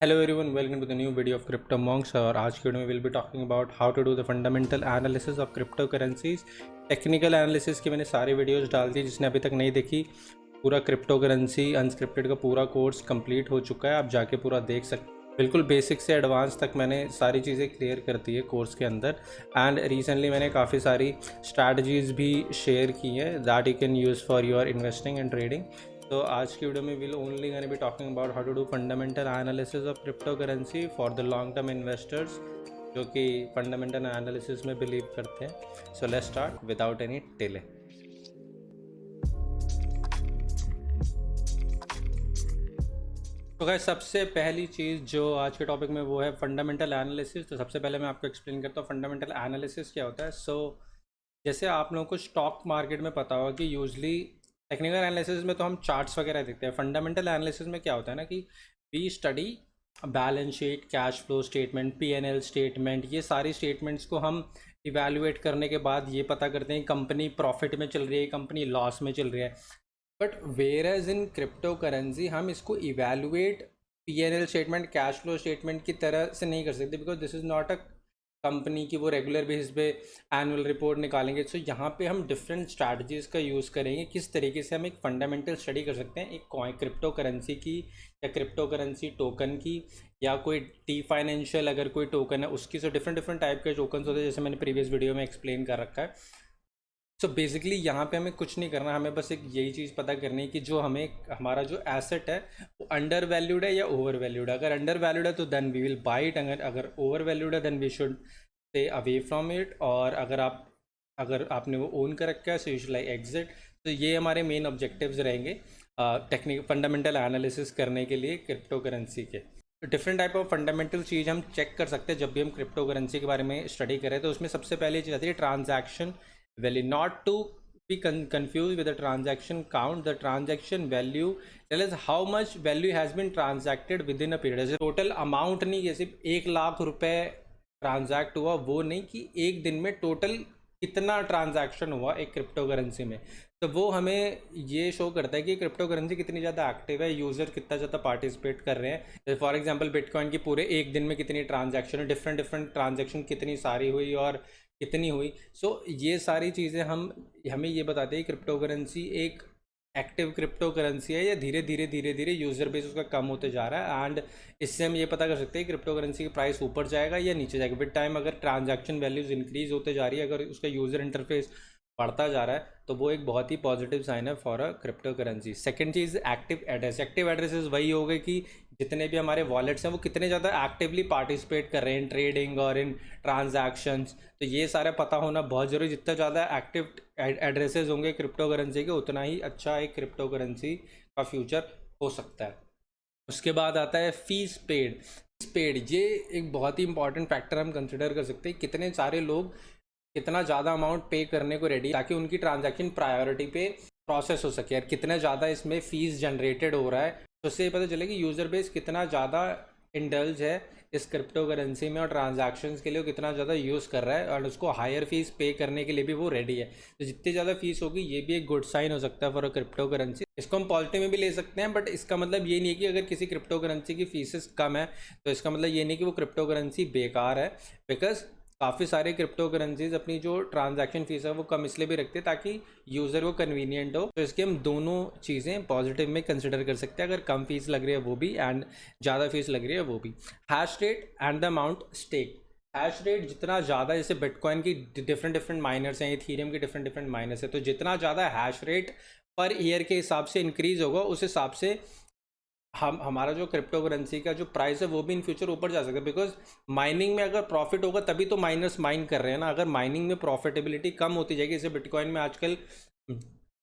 Hello everyone, welcome to the new video of Crypto Monks. और आज के video में will be talking about how to do the fundamental analysis of crypto currencies. Technical analysis की मैंने सारी videos डाल दी, जिसने अभी तक नहीं देखी पूरा क्रिप्टो करेंसी अनस्क्रिप्टेड का पूरा कोर्स कंप्लीट हो चुका है, आप जाके पूरा देख सकते। बिल्कुल बेसिक से एडवांस तक मैंने सारी चीज़ें क्लियर कर दी है कोर्स के अंदर। एंड रिसेंटली मैंने काफ़ी सारी स्ट्रैटेजीज़ भी शेयर की हैं that you can use for your investing and trading. तो आज की वीडियो में will only gonna be talking about how to do fundamental analysis of crypto currency for the long term investors जो कि fundamental analysis में believe करते हैं। So let's start without any delay. तो गाइस, सबसे पहली चीज़ जो आज के टॉपिक में वो है फंडामेंटल एनालिसिस। तो सबसे पहले मैं आपको एक्सप्लेन करता हूँ फंडामेंटल एनालिसिस क्या होता है। जैसे आप लोगों को स्टॉक मार्केट में पता होगा कि यूजली टेक्निकल एनालिसिस में तो हम चार्ट्स वगैरह देखते हैं। फंडामेंटल एनालिसिस में क्या होता है ना कि we study balance sheet, cash flow statement, PNL statement, ये सारी स्टेटमेंट्स को हम इवैल्यूएट करने के बाद ये पता करते हैं कंपनी प्रॉफिट में चल रही है, कंपनी लॉस में चल रही है। But whereas in crypto currency हम इसको evaluate PNL statement, cash flow statement की तरह से नहीं कर सकते, because this is not a company की वो रेगुलर बेसिस पे एनुअल रिपोर्ट निकालेंगे। सो यहाँ पे हम डिफरेंट स्ट्रैटेजीज़ का यूज़ करेंगे, किस तरीके से हम एक फंडामेंटल स्टडी कर सकते हैं एक क्रिप्टो करेंसी की या क्रिप्टो करेंसी टोकन की या कोई टी फाइनेंशियल अगर कोई टोकन है उसकी। सो डिफरेंट डिफरेंट टाइप के टोकन्स होते हैं, जैसे मैंने प्रीवियस वीडियो में एक्सप्लेन कर रखा है। सो बेसिकली यहाँ पे हमें कुछ नहीं करना, हमें बस एक यही चीज़ पता करनी है कि जो हमें हमारा जो एसेट है वो अंडर वैल्यूड है या ओवर वैल्यूड है। अगर अंडर वैल्यूड है तो then we will buy it, अगर ओवर वैल्यूड है then we should stay away from it. और अगर आपने वो ओन कर रखा है so you should like exit. तो ये हमारे मेन ऑब्जेक्टिव्स रहेंगे टेक्निक फंडामेंटल एनालिसिस करने के लिए क्रिप्टो करेंसी के। डिफरेंट टाइप ऑफ फंडामेंटल चीज़ हम चेक कर सकते हैं जब भी हम क्रिप्टो करेंसी के बारे में स्टडी करें। तो उसमें सबसे पहले चीज़ आती है transaction value, not to be confused with the transaction count. The transaction value tell us how much value has been transacted within a period. जैसे टोटल अमाउंट नहीं, जैसे 1,00,000 रुपए ट्रांजैक्ट हुआ वो नहीं, कि एक दिन में टोटल कितना ट्रांजैक्शन हुआ एक क्रिप्टो करेंसी में। तो वो हमें ये शो करता है कि क्रिप्टो करेंसी कितनी ज़्यादा एक्टिव है, यूज़र कितना ज़्यादा पार्टिसिपेट कर रहे हैं। जैसे फॉर एग्जांपल बिटकॉइन की पूरे एक दिन में कितनी ट्रांजैक्शन है, डिफरेंट डिफरेंट ट्रांजैक्शन कितनी सारी हुई और कितनी हुई। ये सारी चीज़ें हमें ये बताते हैं क्रिप्टो करेंसी एक एक्टिव क्रिप्टो करेंसी है या धीरे धीरे यूज़र बेस उसका कम होते जा रहा है। एंड इससे हम ये पता कर सकते हैं क्रिप्टो करेंसी की प्राइस ऊपर जाएगा या नीचे जाएगा विद टाइम। अगर ट्रांजैक्शन वैल्यूज़ इंक्रीज होते जा रही है, अगर उसका यूज़र इंटरफेस बढ़ता जा रहा है, तो वो एक बहुत ही पॉजिटिव साइन है for a crypto currency. Second cheese active address. Active addresses वही हो गए कि जितने भी हमारे वॉलेट्स हैं वो कितने ज़्यादा एक्टिवली पार्टिसिपेट कर रहे हैं इन ट्रेडिंग और इन ट्रांजैक्शंस। तो ये सारा पता होना बहुत ज़रूरी। जितना ज़्यादा एक्टिव एड्रेसेस होंगे क्रिप्टो करेंसी के, उतना ही अच्छा एक क्रिप्टो करेंसी का फ्यूचर हो सकता है। उसके बाद आता है फीस पेड। ये एक बहुत ही इंपॉर्टेंट फैक्टर हम कंसिडर कर सकते हैं, कितने सारे लोग कितना ज़्यादा अमाउंट पे करने को रेडी, ताकि उनकी ट्रांजैक्शन प्रायोरिटी पे प्रोसेस हो सके और कितना ज़्यादा इसमें फ़ीस जनरेटेड हो रहा है। तो उससे पता चले कि यूज़र बेस कितना ज़्यादा इंडल्ज है इस क्रिप्टो करेंसी में और ट्रांजैक्शंस के लिए कितना ज़्यादा यूज़ कर रहा है और उसको हायर फीस पे करने के लिए भी वो रेडी है। तो जितनी ज़्यादा फीस होगी ये भी एक गुड साइन हो सकता है फॉर अ क्रिप्टो करेंसी। इसको हम पॉजिटिव में भी ले सकते हैं, बट इसका मतलब ये नहीं है कि अगर किसी क्रिप्टो करेंसी की फीसेस कम है तो इसका मतलब ये नहीं कि वो क्रिप्टो करेंसी बेकार है। बिकॉज काफ़ी सारे क्रिप्टो करेंसीज अपनी जो ट्रांजैक्शन फीस है वो कम इसलिए भी रखते हैं ताकि यूज़र को कन्वीनियंट हो। तो इसके हम दोनों चीज़ें पॉजिटिव में कंसिडर कर सकते हैं, अगर कम फीस लग रही है वो भी एंड ज़्यादा फीस लग रही है वो भी। Hash rate and the amount stake. Hash rate जितना ज़्यादा, जैसे बिटकॉइन की डिफरेंट डिफरेंट माइनर्स हैं, इथेरियम के डिफरेंट डिफरेंट माइनर्स है, तो जितना ज़्यादा हैश रेट पर ईयर के हिसाब से इंक्रीज़ होगा उस हिसाब से हमारा जो क्रिप्टो करेंसी का जो प्राइस है वो भी इन फ्यूचर ऊपर जा सकता है। बिकॉज माइनिंग में अगर प्रॉफिट होगा तभी तो माइनर्स माइन कर रहे हैं ना। अगर माइनिंग में प्रॉफिटेबिलिटी कम होती जाएगी, जैसे बिटकॉइन में आजकल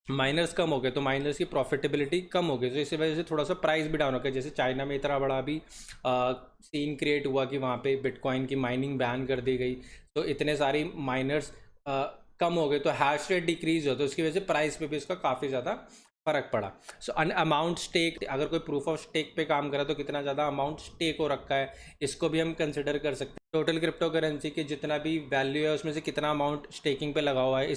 माइनर्स कम हो गए तो माइनर्स की प्रॉफिटेबिलिटी कम हो गई, तो इसी वजह से थोड़ा सा प्राइस भी डाउन हो गया। जैसे चाइना में इतना बड़ा भी सीन क्रिएट हुआ कि वहाँ पे बिटकॉइन की माइनिंग बैन कर दी गई, तो इतने सारी माइनर्स कम हो गए तो हैश रेट डिक्रीज हो, तो उसकी वजह से प्राइस पे भी इसका काफ़ी ज़्यादा फ़र्क पड़ा। सो अमाउंट स्टेक, अगर कोई प्रूफ ऑफ स्टेक पे काम करा तो कितना ज़्यादा अमाउंट स्टेक हो रखा है, इसको भी हम कंसिडर कर सकते हैं। टोटल क्रिप्टो करेंसी के जितना भी वैल्यू है उसमें से कितना अमाउंट स्टेकिंग पे लगा हुआ है,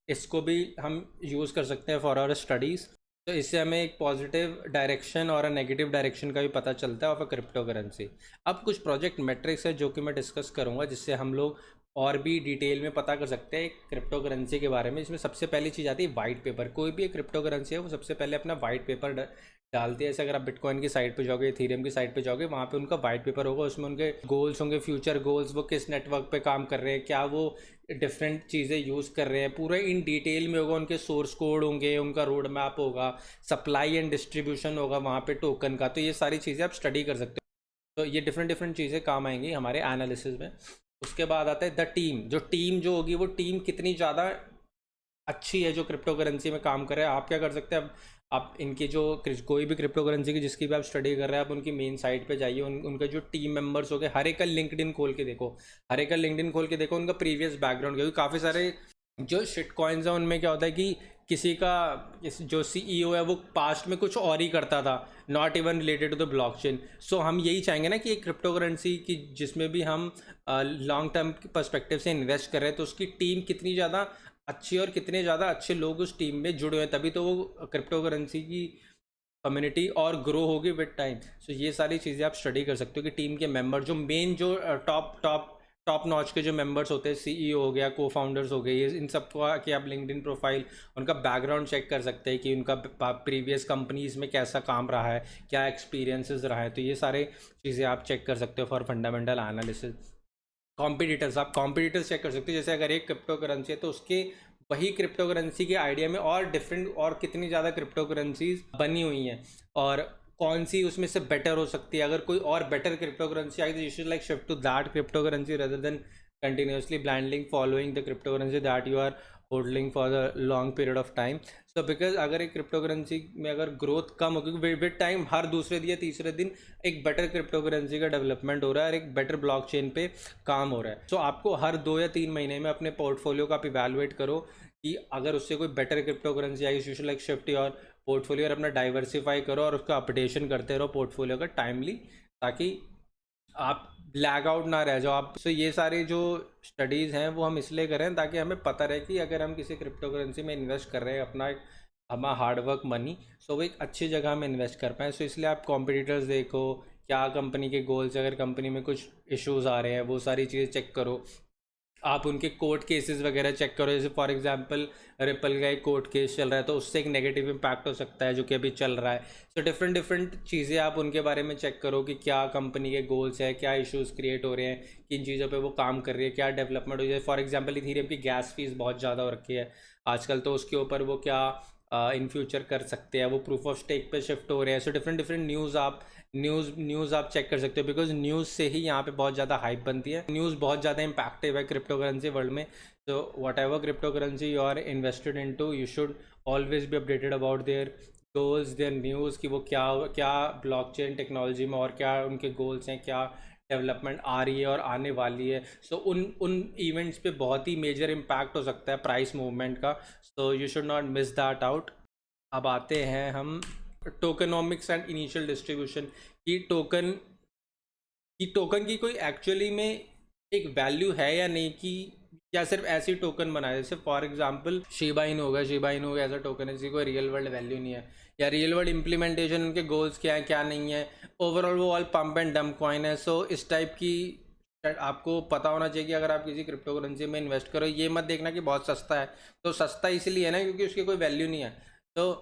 इसको भी हम यूज़ कर सकते हैं फॉर आवर स्टडीज़। तो इससे हमें एक पॉजिटिव डायरेक्शन और नेगेटिव डायरेक्शन का भी पता चलता है ऑफ अ क्रिप्टो करेंसी। अब कुछ प्रोजेक्ट मेट्रिक्स है जो कि मैं डिस्कस करूंगा, जिससे हम लोग और भी डिटेल में पता कर सकते हैं क्रिप्टो करेंसी के बारे में। इसमें सबसे पहली चीज़ आती है वाइट पेपर। कोई भी एक क्रिप्टो करेंसी है वो सबसे पहले अपना वाइट पेपर डालती है। जैसे अगर आप बिटकॉइन की साइट पे जाओगे, इथेरियम की साइट पे जाओगे, वहाँ पे उनका वाइट पेपर होगा, उसमें उनके गोल्स होंगे, फ्यूचर गोल्स, वो किस नेटवर्क पे काम कर रहे हैं, क्या वो डिफरेंट चीज़ें यूज़ कर रहे हैं, पूरे इन डिटेल में होगा। उनके सोर्स कोड होंगे, उनका रोड मैप होगा, सप्लाई एंड डिस्ट्रीब्यूशन होगा वहाँ पे टोकन का। तो ये सारी चीज़ें आप स्टडी कर सकते हो। तो ये डिफरेंट डिफरेंट चीज़ें काम आएंगी हमारे एनालिसिस में। उसके बाद आता है द टीम। जो टीम जो होगी वो टीम कितनी ज़्यादा अच्छी है जो क्रिप्टो करेंसी में काम कर रहे हैं। आप क्या कर सकते हैं, अब आप इनकी जो कोई भी क्रिप्टो करेंसी की जिसकी भी आप स्टडी कर रहे हैं, आप उनकी मेन साइट पे जाइए, उनके जो टीम मेंबर्स हो गए, हर एक का लिंक्डइन खोल के देखो, हर एक का लिंक्डइन खोल के देखो उनका प्रीवियस बैकग्राउंड, क्योंकि काफ़ी सारे जो शिट कॉइन्स हैं उनमें क्या होता है कि किसी का जो सीईओ है वो पास्ट में कुछ और ही करता था, not even related to the blockchain. So हम यही चाहेंगे ना कि एक क्रिप्टो करेंसी की जिसमें भी हम लॉन्ग टर्म पर्सपेक्टिव से इन्वेस्ट कर रहे हैं, तो उसकी टीम कितनी ज़्यादा अच्छी और कितने ज़्यादा अच्छे लोग उस टीम में जुड़े हुए हैं, तभी तो वो क्रिप्टो करेंसी की कम्युनिटी और ग्रो होगी विद टाइम। सो ये सारी चीज़ें आप स्टडी कर सकते हो कि टीम के मेंबर जो मेन जो टॉप टॉप टॉप नॉच के जो मेंबर्स होते हैं, सीईओ हो गया, को फाउंडर्स हो गए, ये इन सबको कि आप लिंक्डइन प्रोफाइल, उनका बैकग्राउंड चेक कर सकते हैं कि उनका प्रीवियस कंपनीज में कैसा काम रहा है, क्या एक्सपीरियंसेस रहा है। तो ये सारे चीज़ें आप चेक कर सकते हो फॉर फंडामेंटल एनालिसिस। कॉम्पिटिटर्स, आप कॉम्पिटिटर्स चेक कर सकते हो। जैसे अगर एक क्रिप्टो करेंसी है तो उसके वही क्रिप्टो करेंसी के आइडिया में और डिफरेंट और कितनी ज़्यादा क्रिप्टो करेंसीज बनी हुई हैं, और कौन सी उसमें से बेटर हो सकती है। अगर कोई और बेटर क्रिप्टो करेंसी आई तो you should like shift to that crypto currency rather than continuously blindly following the crypto currency that you are holding for the long period of time. So because अगर एक crypto currency में अगर growth कम हो, क्योंकि with time हर दूसरे दिन या तीसरे दिन एक बेटर क्रिप्टो करेंसी का डेवलपमेंट हो रहा है और एक बेटर ब्लॉकचेन पे काम हो रहा है। सो आपको हर 2 या 3 महीने में अपने पोर्टफोलियो का आप इवैल्यूएट करो कि अगर उससे कोई better crypto currency I, you should like shift your portfolio और अपना डाइवर्सिफाई करो और उसका अपडेशन करते रहो पोर्टफोलियो का टाइमली, ताकि आप ब्लैक आउट ना रह जाओ आप। सो ये सारी जो स्टडीज़ हैं वो हम इसलिए करें ताकि हमें पता रहे कि अगर हम किसी क्रिप्टो करेंसी में इन्वेस्ट कर रहे हैं अपना हमारा हार्डवर्क मनी, सो वो एक अच्छी जगह में इन्वेस्ट कर पाएँ। सो इसलिए आप कॉम्पिटिटर्स देखो, क्या कंपनी के गोल्स, अगर कंपनी में कुछ इश्यूज़ आ रहे हैं वो सारी चीज़ें चेक करो। आप उनके कोर्ट केसेस वगैरह चेक करो। जैसे फॉर एग्जांपल रिपल का एक कोर्ट केस चल रहा है तो उससे एक नेगेटिव इम्पैक्ट हो सकता है जो कि अभी चल रहा है। सो डिफरेंट डिफरेंट चीज़ें आप उनके बारे में चेक करो कि क्या कंपनी के गोल्स है, क्या इश्यूज़ क्रिएट हो रहे हैं, किन चीज़ों पे वो काम कर रही है, क्या डेवलपमेंट हो रही है। फॉर एग्जांपल इथेरियम की गैस फीस बहुत ज़्यादा हो रखी है आजकल, तो उसके ऊपर वो क्या इन फ्यूचर कर सकते हैं, वो प्रूफ ऑफ स्टेक पे शिफ्ट हो रहे हैं। सो डिफरेंट डिफरेंट न्यूज़ आप चेक कर सकते हो, बिकॉज न्यूज़ से ही यहाँ पे बहुत ज़्यादा हाइप बनती है। न्यूज़ बहुत ज़्यादा इम्पैक्टिव है क्रिप्टो करेंसी वर्ल्ड में। तो whatever crypto currency you are invested in to, you should always be updated about their goals, their news, कि वो क्या क्या ब्लॉकचेन टेक्नोलॉजी में और क्या उनके गोल्स हैं, क्या डेवलपमेंट आ रही है और आने वाली है। सो उन उन इवेंट्स पे बहुत ही मेजर इम्पैक्ट हो सकता है प्राइस मूवमेंट का। सो you should not miss that out. अब आते हैं हम टोकनोमिक्स एंड इनिशियल डिस्ट्रीब्यूशन की। टोकन की कोई एक्चुअली में एक वैल्यू है या नहीं, कि या सिर्फ ऐसे ही टोकन बनाए। जैसे फॉर एग्जांपल शिबा इनू होगा, शिबा इनू ऐसा टोकन है जिसकी कोई रियल वर्ल्ड वैल्यू नहीं है, या रियल वर्ल्ड इम्प्लीमेंटेशन उनके गोल्स क्या है क्या नहीं है, ओवरऑल वो all pump and dump coin है। सो इस टाइप की आपको पता होना चाहिए कि अगर आप किसी क्रिप्टो करेंसी में इन्वेस्ट करो, ये मत देखना कि बहुत सस्ता है। तो सस्ता इसलिए है ना क्योंकि उसकी कोई वैल्यू नहीं है। तो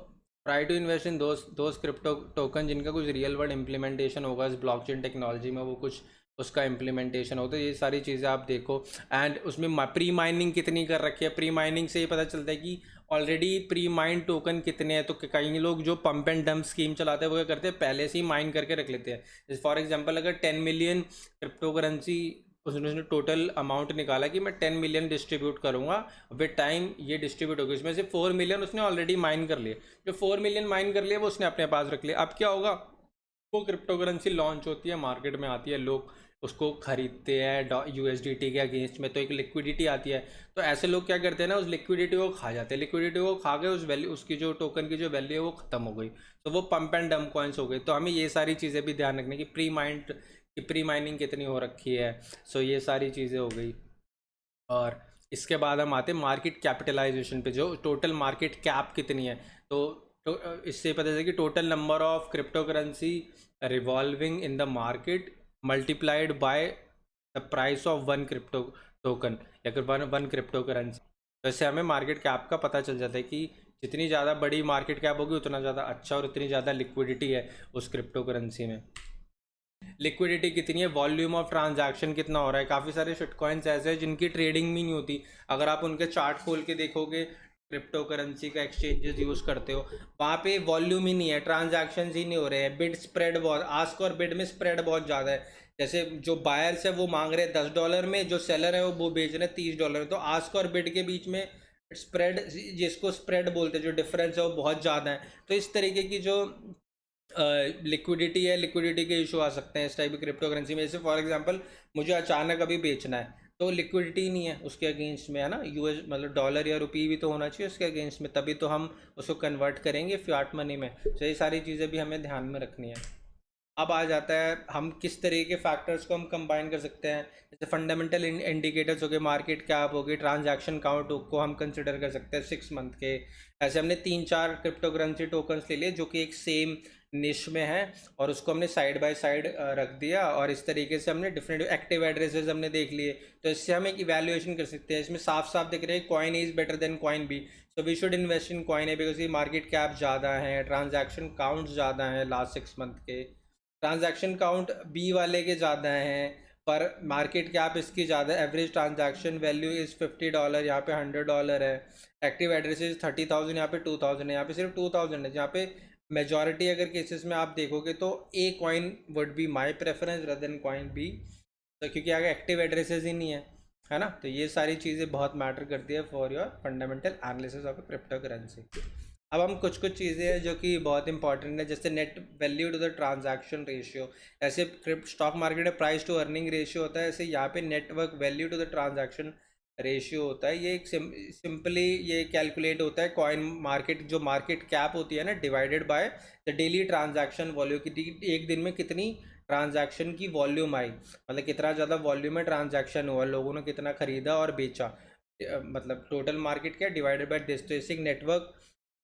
try to invest in those crypto token जिनका कुछ रियल वर्ल्ड इम्प्लीमेंटेशन होगा इस ब्लॉकचेन टेक्नोलॉजी में, वो कुछ उसका इम्प्लीमेंटेशन हो। तो ये सारी चीज़ें आप देखो। एंड उसमें प्री माइनिंग कितनी कर रखी है, प्री माइनिंग से ही पता चलता है कि ऑलरेडी प्री माइंड टोकन कितने हैं। तो कई लोग जो पंप एंड डंप स्कीम चलाते हैं वो क्या करते हैं, पहले से ही माइन करके रख लेते हैं। जैसे फॉर एग्जांपल अगर 10 मिलियन क्रिप्टो करेंसी, उसने टोटल अमाउंट निकाला कि मैं 10 मिलियन डिस्ट्रीब्यूट करूंगा, विद टाइम ये डिस्ट्रीब्यूट होगी, उसमें से 4 मिलियन उसने ऑलरेडी माइन कर लिए। जो 4 मिलियन माइन कर लिए वो उसने अपने पास रख लिया। अब क्या होगा, वो क्रिप्टो करेंसी लॉन्च होती है, मार्केट में आती है, लोग उसको खरीदते हैं यूएसडीटी के अगेंस्ट में, तो एक लिक्विडिटी आती है। तो ऐसे लोग क्या करते हैं ना, उस लिक्विडिटी को खा जाते हैं, लिक्विडिटी को खा के उस वैल्यू, उसकी जो टोकन की जो वैल्यू है वो खत्म हो गई, तो वो पंप एंड डंप कॉइन्स हो गई। तो हमें ये सारी चीज़ें भी ध्यान रखने की, प्री माइनिंग कितनी हो रखी है। सो ये सारी चीज़ें हो गई। और इसके बाद हम आते हैं मार्केट कैपिटलाइजेशन पे, जो टोटल मार्केट कैप कितनी है। तो तो इससे पता चला कि total number of crypto currency revolving in the market multiplied by the price of one crypto token या फिर वन क्रिप्टो करेंसी। तो इससे हमें मार्केट कैप का पता चल जाता है कि जितनी ज़्यादा बड़ी मार्केट कैप होगी उतना ज़्यादा अच्छा और उतनी ज़्यादा लिक्विडिटी है उस क्रिप्टो करेंसी में। लिक्विडिटी कितनी है, वॉल्यूम ऑफ ट्रांजैक्शन कितना हो रहा है। काफ़ी सारे शिटकॉइंस ऐसे हैं जिनकी ट्रेडिंग भी नहीं होती। अगर आप उनके चार्ट खोल के देखोगे, क्रिप्टो करेंसी का एक्सचेंजेस यूज़ करते हो, वहाँ पे वॉल्यूम ही नहीं है, ट्रांजैक्शन ही नहीं हो रहे हैं। बिड स्प्रेड बहुत, आस्क और बिड में स्प्रेड बहुत ज़्यादा है। जैसे जो बायर्स है वो मांग रहे हैं $10 में, जो सेलर है वो बेच रहे हैं $30। तो आस्क और बिड के बीच में स्प्रेड, जिसको स्प्रेड बोलते हैं, जो डिफरेंस है वो बहुत ज़्यादा है। तो इस तरीके की जो लिक्विडिटी है, लिक्विडिटी के इशू आ सकते हैं इस टाइप की क्रिप्टो करेंसी में। जैसे फॉर एग्जांपल मुझे अचानक अभी बेचना है तो लिक्विडिटी नहीं है उसके अगेंस्ट में, है ना। यूएस मतलब डॉलर या रुपी भी तो होना चाहिए उसके अगेंस्ट में, तभी तो हम उसको कन्वर्ट करेंगे फियाट मनी में। तो ये सारी चीज़ें भी हमें ध्यान में रखनी है। अब आ जाता है हम किस तरीके के फैक्टर्स को हम कंबाइन कर सकते हैं। जैसे फंडामेंटल इंडिकेटर्स हो गए, मार्केट कैप हो गई, ट्रांजैक्शन काउंट को हम कंसिडर कर सकते हैं 6 मंथ के। ऐसे हमने 3-4 क्रिप्टो करेंसी टोकन्स ले लिए जो कि एक सेम निश में है और उसको हमने साइड बाय साइड रख दिया, और इस तरीके से हमने डिफरेंट एक्टिव एड्रेसेस हमने देख लिए। तो इससे हम एक इवैल्यूएशन कर सकते हैं। इसमें साफ साफ दिख रहा है coin is better than coin B, so we should invest in coin A because ये मार्केट कैप ज़्यादा है, ट्रांजैक्शन काउंट ज़्यादा है लास्ट 6 मंथ के। ट्रांजैक्शन काउंट बी वाले के ज़्यादा हैं पर मार्केट कैप इसकी ज़्यादा। एवरेज ट्रांजैक्शन वैल्यू इज़ $50, यहाँ पे $100 है। एक्टिव एड्रेसेस 30,000, यहाँ पे 2,000 है, यहाँ पे सिर्फ 2,000 है। जहाँ पे मेजॉरिटी अगर केसेस में आप देखोगे तो A coin would be my preference rather than coin B, तो क्योंकि आगे एक्टिव एड्रेसेस ही नहीं है ना। तो ये सारी चीज़ें बहुत मैटर करती है for your fundamental analysis of crypto currency. अब हम कुछ चीज़ें हैं जो कि बहुत इंपॉर्टेंट है, जैसे net value to the transaction ratio. ऐसे स्टॉक मार्केट में प्राइस टू अर्निंग रेशियो होता है, ऐसे यहाँ पे network value to the transaction ratio होता है। ये एक सिंपली ये कैलकुलेट होता है कॉइन मार्केट, जो मार्केट कैप होती है ना, divided by the daily transaction volume की एक दिन में कितनी ट्रांजैक्शन की वॉल्यूम आई, मतलब कितना ज़्यादा वॉल्यूम में ट्रांजैक्शन हुआ, लोगों ने कितना खरीदा और बेचा, मतलब टोटल मार्केट क्या डिवाइडेड बाय दिस। तो इसे network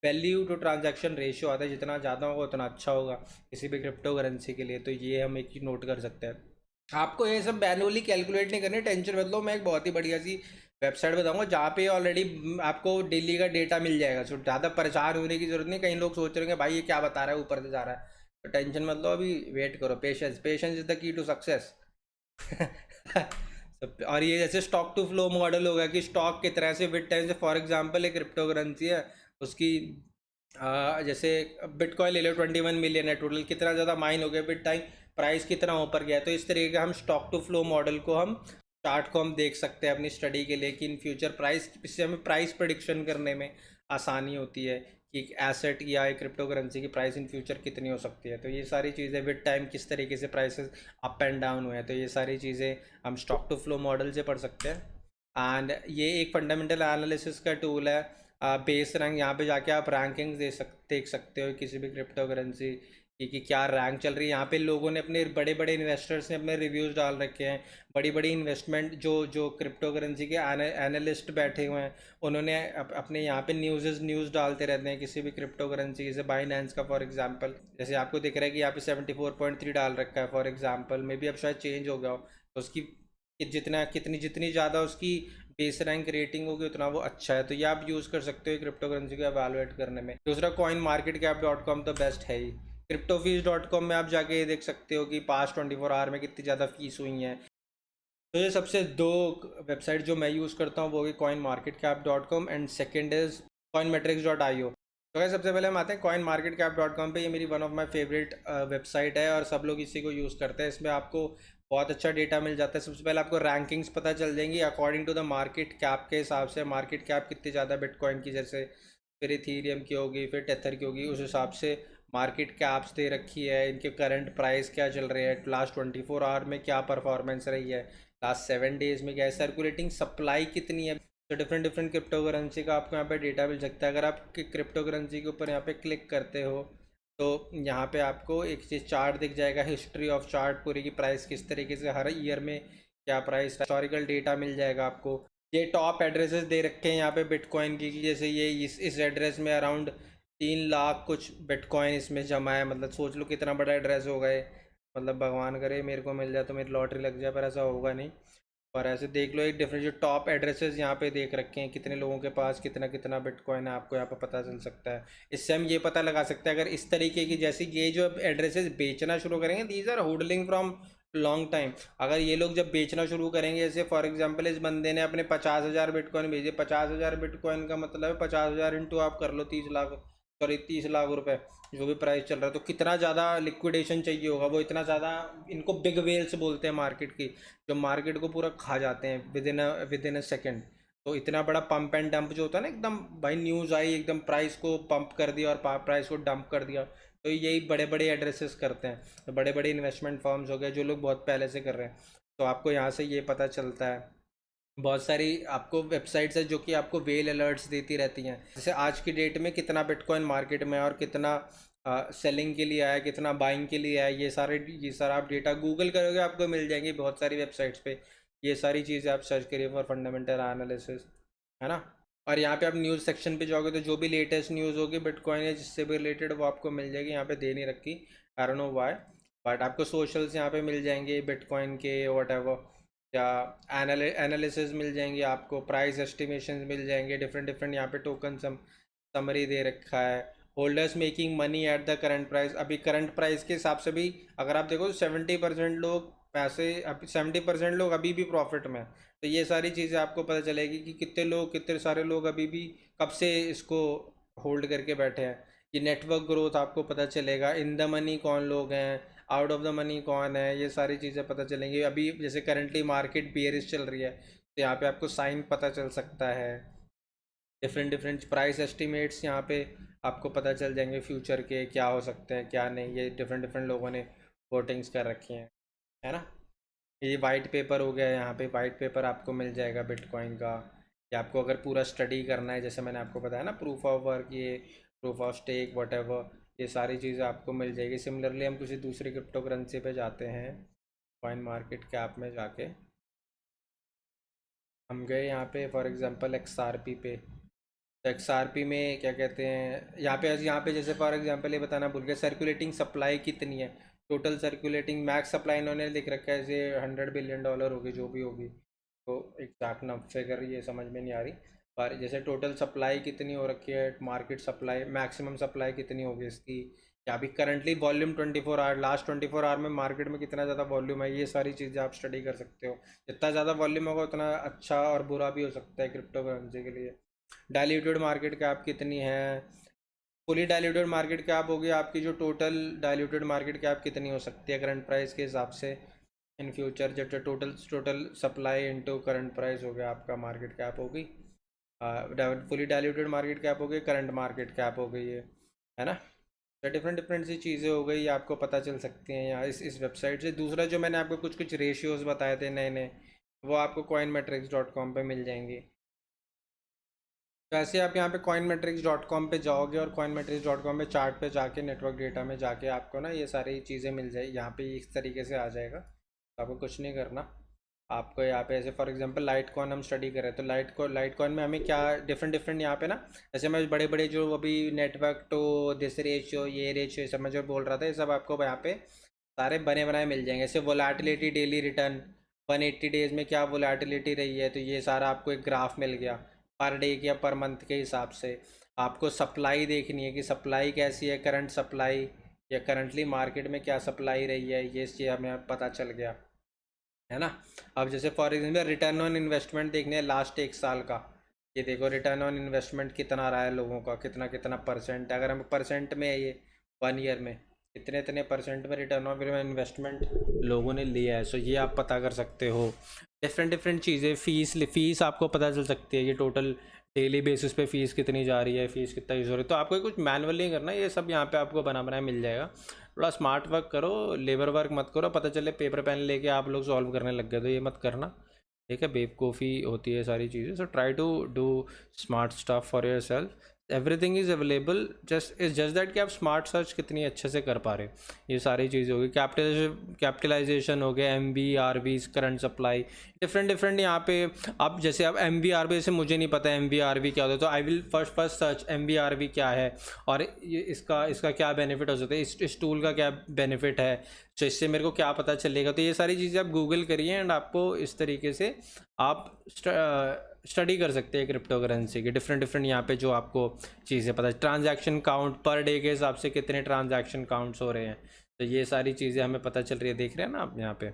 value to transaction ratio आता है, जितना ज़्यादा होगा उतना अच्छा होगा किसी भी क्रिप्टो करेंसी के लिए। तो ये हम एक नोट कर सकते हैं। आपको ये सब मैनुअली कैलकुलेट नहीं करनी, टेंशन मत लो। मैं एक बहुत ही बढ़िया सी वेबसाइट बताऊंगा जहाँ पे ऑलरेडी आपको डेली का डेटा मिल जाएगा। सो ज़्यादा परेशान होने की जरूरत नहीं। कई लोग सोच रहे हैं भाई ये क्या बता रहा है, ऊपर से जा रहा है, तो टेंशन मत लो, अभी वेट करो। Patience, patience is the key to success. और ये जैसे स्टॉक टू फ्लो मॉडल होगा कि स्टॉक की तरह से विद टाइम से, फॉर एग्जांपल एक क्रिप्टो करेंसी है उसकी जैसे बिटकॉइन ले लो, 21 मिलियन है टोटल, कितना ज़्यादा माइन हो गया विद टाइम, प्राइस कितना ऊपर गया। तो इस तरीके का हम स्टॉक टू फ्लो मॉडल को हम चार्ट को हम देख सकते हैं अपनी स्टडी के लिए कि इन फ्यूचर प्राइस, इससे हमें प्राइस प्रेडिक्शन करने में आसानी होती है कि एक एसेट या एक क्रिप्टो करेंसी की प्राइस इन फ्यूचर कितनी हो सकती है। तो ये सारी चीज़ें विद टाइम किस तरीके से प्राइसेस अप एंड डाउन हुए हैं, तो ये सारी चीज़ें हम स्टॉक टू फ्लो मॉडल से पढ़ सकते हैं। एंड ये एक फंडामेंटल एनालिसिस का टूल है। बेस रैंक, यहाँ पे जाके आप रैंकिंग देख सकते हो किसी भी क्रिप्टो करेंसी कि क्या रैंक चल रही है। यहाँ पे लोगों ने अपने बड़े बड़े इन्वेस्टर्स ने अपने रिव्यूज़ डाल रखे हैं। बड़ी बड़ी इन्वेस्टमेंट जो जो क्रिप्टो करेंसी के एनालिस्ट बैठे हुए हैं, उन्होंने अपने यहाँ पे न्यूज़ डालते रहते हैं किसी भी क्रिप्टो करेंसी। जैसे बाइनेंस का फॉर एग्जांपल, जैसे आपको दिख रहा है कि यहाँ पे 74.3 डाल रखा है फॉर एग्जांपल, मे बी अब शायद चेंज हो गया हो। तो उसकी जितनी ज़्यादा उसकी बेस रैंक रेटिंग होगी उतना वो अच्छा है। तो ये आप यूज़ कर सकते हो क्रिप्टो करेंसी को एवेलुएट करने में। दूसरा coinmarketcap.com तो बेस्ट है ही। cryptofees.com में आप जाके ये देख सकते हो कि पास्ट 24 आवर में कितनी ज़्यादा फीस हुई हैं। तो ये सबसे दो वेबसाइट जो मैं यूज़ करता हूँ वो है coinmarketcap.com and second is coinmetrics.io। तो क्या, सबसे पहले हम आते हैं coinmarketcap.com पे। ये मेरी one of my favourite website है और सब लोग इसी को यूज़ करते हैं। इसमें आपको बहुत अच्छा डेटा मिल जाता है। सबसे पहले आपको रैंकिंग्स पता चल जाएंगी according to the market cap के हिसाब से। मार्केट कैप कितनी ज़्यादा बिटकॉइन की, जैसे फिर इथीरियम की होगी, फिर टेथर की होगी, उस हिसाब से मार्केट कैप्स दे रखी है। इनके करंट प्राइस क्या चल रहे हैं, लास्ट 24 आवर में क्या परफॉर्मेंस रही है, लास्ट 7 डेज़ में क्या है, सर्कुलेटिंग सप्लाई कितनी है। तो डिफरेंट डिफरेंट क्रिप्टो करेंसी का आपको यहाँ पे डेटा मिल सकता है। अगर आप क्रिप्टो करेंसी के ऊपर यहाँ पे क्लिक करते हो तो यहाँ पे आपको एक चीज़ चार्ट दिख जाएगा, हिस्ट्री ऑफ चार्ट पूरी की, प्राइस किस तरीके से हर ईयर में क्या प्राइस, हिस्टोरिकल डेटा मिल जाएगा आपको। ये टॉप एड्रेसेस दे रखे हैं यहाँ पे बिटकॉइन की, जैसे ये इस एड्रेस में अराउंड 3 लाख कुछ बिटकॉइन इसमें जमा है। मतलब सोच लो कितना बड़ा एड्रेस होगा ये। मतलब भगवान करे मेरे को मिल जाए तो मेरी लॉटरी लग जाए, पर ऐसा होगा नहीं। और ऐसे देख लो एक डिफरेंट जो टॉप एड्रेसेस यहाँ पे देख रखे हैं, कितने लोगों के पास कितना कितना बिटकॉइन है, आपको यहाँ पे पता चल सकता है। इससे हम ये पता लगा सकते हैं अगर इस तरीके की जैसे ये जो एड्रेसेस बेचना शुरू करेंगे, these are holding from long time. अगर ये लोग जब बेचना शुरू करेंगे, जैसे फॉर एग्जांपल इस बंदे ने अपने 50,000 बिटकॉइन भेजे, 50,000 बिटकॉइन का मतलब है 50,000 इंटू आप कर लो 30 लाख, सॉरी 30 लाख रुपए जो भी प्राइस चल रहा है। तो कितना ज़्यादा लिक्विडेशन चाहिए होगा, वो इतना ज़्यादा, इनको बिग वेल्स बोलते हैं मार्केट की, जो मार्केट को पूरा खा जाते हैं विद इन अ सेकेंड। तो इतना बड़ा पंप एंड डंप जो होता है ना, एकदम भाई न्यूज़ आई एकदम प्राइस को पंप कर दिया और प्राइस को डंप कर दिया। तो यही बड़े बड़े एड्रेसेस करते हैं, तो बड़े बड़े इन्वेस्टमेंट फर्म्स हो गए जो लोग बहुत पहले से कर रहे हैं। तो आपको यहाँ से ये पता चलता है। बहुत सारी आपको वेबसाइट्स है जो कि आपको वेल अलर्ट्स देती रहती हैं, जैसे आज की डेट में कितना बिटकॉइन मार्केट में है और कितना सेलिंग के लिए आया, कितना बाइंग के लिए आया। ये सारा आप डेटा गूगल करोगे आपको मिल जाएंगे बहुत सारी वेबसाइट्स पे। ये सारी चीज़ें आप सर्च करिए फॉर फंडामेंटल एनालिसिस, है ना। और यहाँ पे आप न्यूज़ सेक्शन पे जाओगे तो जो भी लेटेस्ट न्यूज़ होगी बिटकॉइन है जिससे भी रिलेटेड वो आपको मिल जाएगी। यहाँ पे दे नहीं रखी, I don't know why, but आपको सोशल्स यहाँ पे मिल जाएंगे बिटकॉइन के वट एवर, या एनालिसिस मिल जाएंगे आपको, प्राइस एस्टिमेशन मिल जाएंगे, डिफरेंट डिफरेंट यहाँ पे टोकन समरी दे रखा है। Holders making money at the current price, अभी करंट प्राइस के हिसाब से भी अगर आप देखो तो 70% लोग पैसे, 70% लोग अभी भी प्रॉफिट में हैं। तो ये सारी चीज़ें आपको पता चलेगी कि कितने लोग, कितने सारे लोग अभी भी कब से इसको होल्ड करके बैठे हैं। ये नेटवर्क ग्रोथ आपको पता चलेगा, इन द मनी कौन लोग हैं, आउट ऑफ द मनी कौन है, ये सारी चीज़ें पता चलेंगी। अभी जैसे करंटली मार्केट बेयरिश चल रही है तो यहाँ पे आपको साइन पता चल सकता है। डिफरेंट डिफरेंट प्राइस एस्टिमेट्स यहाँ पे आपको पता चल जाएंगे फ्यूचर के, क्या हो सकते हैं क्या नहीं। ये डिफरेंट डिफरेंट लोगों ने वोटिंग्स कर रखी हैं, है ना। ये वाइट पेपर हो गया, यहाँ पे वाइट पेपर आपको मिल जाएगा बिटकॉइन का। या आपको अगर पूरा स्टडी करना है, जैसे मैंने आपको बताया ना, प्रूफ ऑफ वर्क, ये proof of stake whatever, ये सारी चीज़ें आपको मिल जाएगी। सिमिलरली हम किसी दूसरी क्रिप्टो करेंसी पे जाते हैं, कॉइन मार्केट कैप में जाके हम गए यहाँ पे फॉर एग्जांपल XRP पे। तो XRP में क्या कहते हैं, यहाँ पे जैसे फॉर एग्जांपल ये बताना भूल गया, सर्कुलेटिंग सप्लाई कितनी है। टोटल सर्कुलेटिंग मैक्स सप्लाई इन्होंने लिख रखा है जैसे $100 बिलियन होगी, जो भी होगी। तो एग्जैक्ट नंबर फिगर ये समझ में नहीं आ रही, पर जैसे टोटल सप्लाई कितनी हो रखी है, मार्केट सप्लाई मैक्सिमम सप्लाई कितनी होगी इसकी, या अभी currently volume 24 hour, last 24 hour में मार्केट में कितना ज़्यादा वॉल्यूम है, ये सारी चीज़ें आप स्टडी कर सकते हो। जितना ज़्यादा वॉल्यूम होगा उतना अच्छा और बुरा भी हो सकता है क्रिप्टो करेंसी के लिए। डाइल्यूटेड मार्केट कैप कितनी है, फुली डाइल्यूटेड मार्केट कैप होगी आपकी, जो टोटल डाइल्यूटेड मार्केट कैप कितनी हो सकती है करंट प्राइस के हिसाब से इन फ्यूचर, जब total total supply into current price हो गया आपका मार्केट कैप होगी। फुली डाइल्यूटेड मार्केट कैप हो गई, करंट मार्केट कैप हो गई है ना। तो डिफरेंट डिफरेंट सी चीज़ें हो गई, आपको पता चल सकती हैं यहाँ इस वेबसाइट से। दूसरा जो मैंने आपको कुछ कुछ रेशियोज़ बताए थे नए नए, वो आपको coinmetrics.com पे मिल जाएंगे। तो ऐसे आप यहाँ पे coinmetrics.com पे जाओगे और coinmetrics.com पे चार्ट पे जाके नेटवर्क डेटा में जाके आपको ना ये सारी चीज़ें मिल जाएगी। यहाँ पे इस तरीके से आ जाएगा, तो आपको कुछ नहीं करना। आपको यहाँ पे ऐसे फॉर एग्जांपल लाइट कॉइन हम स्टडी करें तो लाइट कॉइन में हमें क्या डिफरेंट डिफरेंट यहाँ पे ना, जैसे मैं बड़े बड़े जो अभी नेटवर्क टू दिस रेशियो, ये रेशियो, सब मैं जो बोल रहा था, ये सब आपको यहाँ पे सारे बने बनाए मिल जाएंगे। जैसे वोलेटिलिटी डेली रिटर्न 180 डेज़ में क्या वोलेटिलिटी रही है, तो ये सारा आपको एक ग्राफ मिल गया पर डे या पर मंथ के हिसाब से। आपको सप्लाई देखनी है कि सप्लाई कैसी है, करंट सप्लाई या करंटली मार्केट में क्या सप्लाई रही है, ये चीज़ हमें पता चल गया, है ना। अब जैसे for example return on investment देखने हैं लास्ट 1 साल का, ये देखो रिटर्न ऑन इन्वेस्टमेंट कितना रहा है लोगों का, कितना कितना परसेंट, अगर हम परसेंट में है ये 1 ईयर में इतने इतने परसेंट में रिटर्न ऑन इन्वेस्टमेंट लोगों ने लिया है। सो ये आप पता कर सकते हो। डिफरेंट डिफरेंट चीज़ें, फ़ीस आपको पता चल सकती है, ये टोटल डेली बेसिस पे फ़ीस कितनी जा रही है, फ़ीस कितना यूज़ हो रही है। तो आपको कुछ मैनुअल नहीं करना, ये सब यहाँ पे आपको बना बनाया मिल जाएगा। थोड़ा स्मार्ट वर्क करो, लेबर वर्क मत करो, पता चले पेपर पेन लेके आप लोग सॉल्व करने लग गए, तो ये मत करना, ठीक है। बेवकूफ़ी होती है सारी चीज़ें। So try to do smart stuff for yourself. Everything is available, just that कि आप स्मार्ट सर्च कितनी अच्छे से कर पा रहे हो। ये सारी चीज़ें होगी, कैपिटलाइजेशन हो गया, MVRV, करंट सप्लाई, डिफरेंट यहाँ पे। आप जैसे आप MVRV से, मुझे नहीं पता MVRV क्या होता है, तो I will first search MVRV क्या है और ये इसका क्या बेनिफिट हो सकता है, इस टूल का क्या बेनिफिट है, तो इससे मेरे को क्या पता चलेगा। तो ये सारी चीज़ें आप गूगल करिए एंड आपको इस तरीके से आप स्टडी कर सकते हैं क्रिप्टो करेंसी की डिफरेंट यहाँ पे जो आपको चीज़ें पता है। ट्रांजैक्शन काउंट पर डे के हिसाब से कितने ट्रांजैक्शन काउंट्स हो रहे हैं, तो ये सारी चीज़ें हमें पता चल रही है। देख रहे हैं ना आप यहाँ पे,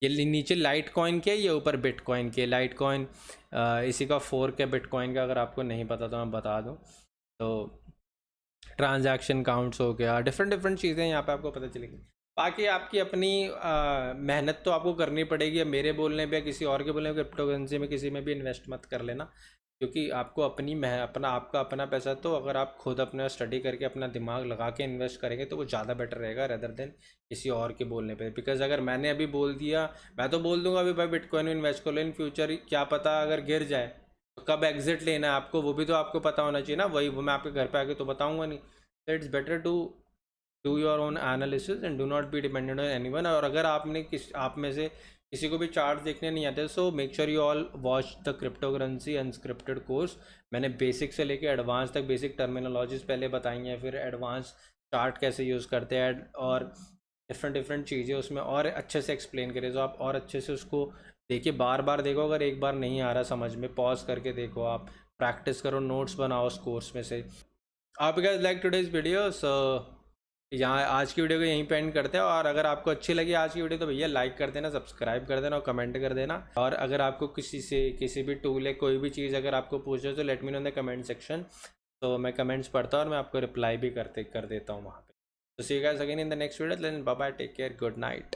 ये नीचे लाइट कॉइन के, ये ऊपर बिटकॉइन के। लाइट कॉइन इसी का फोर्क है बिटकॉइन का, अगर आपको नहीं पता तो मैं बता दूँ। तो ट्रांजैक्शन काउंट्स हो गया, डिफरेंट चीज़ें यहाँ पे आपको पता चलेगी। बाकी आपकी अपनी मेहनत तो आपको करनी पड़ेगी। अब मेरे बोलने पे या किसी और के बोलने पे क्रिप्टो करेंसी में किसी में भी इन्वेस्ट मत कर लेना, क्योंकि आपको आपका अपना पैसा, तो अगर आप खुद अपना स्टडी करके अपना दिमाग लगा के इन्वेस्ट करेंगे तो वो ज़्यादा बेटर रहेगा रेदर देन किसी और के बोलने पे। बिकॉज अगर मैंने अभी बोल दिया, मैं तो बोल दूंगा अभी भाई बिटकॉइन में इन्वेस्ट कर लो, इन फ्यूचर क्या पता अगर गिर जाए तो कब एग्जिट लेना है आपको, वो भी तो आपको पता होना चाहिए ना। वही वो मैं आपके घर पे आके तो बताऊंगा नहीं। तो it's better to do your own analysis and do not be dependent on anyone. और अगर आपने आप में से किसी को भी चार्ट देखने नहीं आते, so make sure you all watch the crypto currency unscripted course. मैंने बेसिक से लेके एडवांस तक बेसिक टर्मिनोलॉजीज पहले बताई हैं, फिर एडवांस चार्ट कैसे यूज़ करते हैं और डिफरेंट चीज़ें उसमें और अच्छे से एक्सप्लेन करें। तो आप और अच्छे से उसको देखिए, बार बार देखो। अगर एक बार नहीं आ रहा समझ में, पॉज करके देखो, आप प्रैक्टिस करो, नोट्स बनाओ उस कोर्स में से। आप गाइस लाइक टुडेज वीडियो, सो यहाँ आज की वीडियो को यहीं पे एंड करते हैं। और अगर आपको अच्छी लगी आज की वीडियो तो भैया लाइक कर देना, सब्सक्राइब कर देना और कमेंट कर देना। और अगर आपको किसी भी टूल है, कोई भी चीज़ अगर आपको पूछे तो let me know in the comment section. तो मैं कमेंट्स पढ़ता हूँ और मैं आपको रिप्लाई भी कर देता हूँ वहाँ पे। तो see you guys again in the next video, bye bye, take care, good night.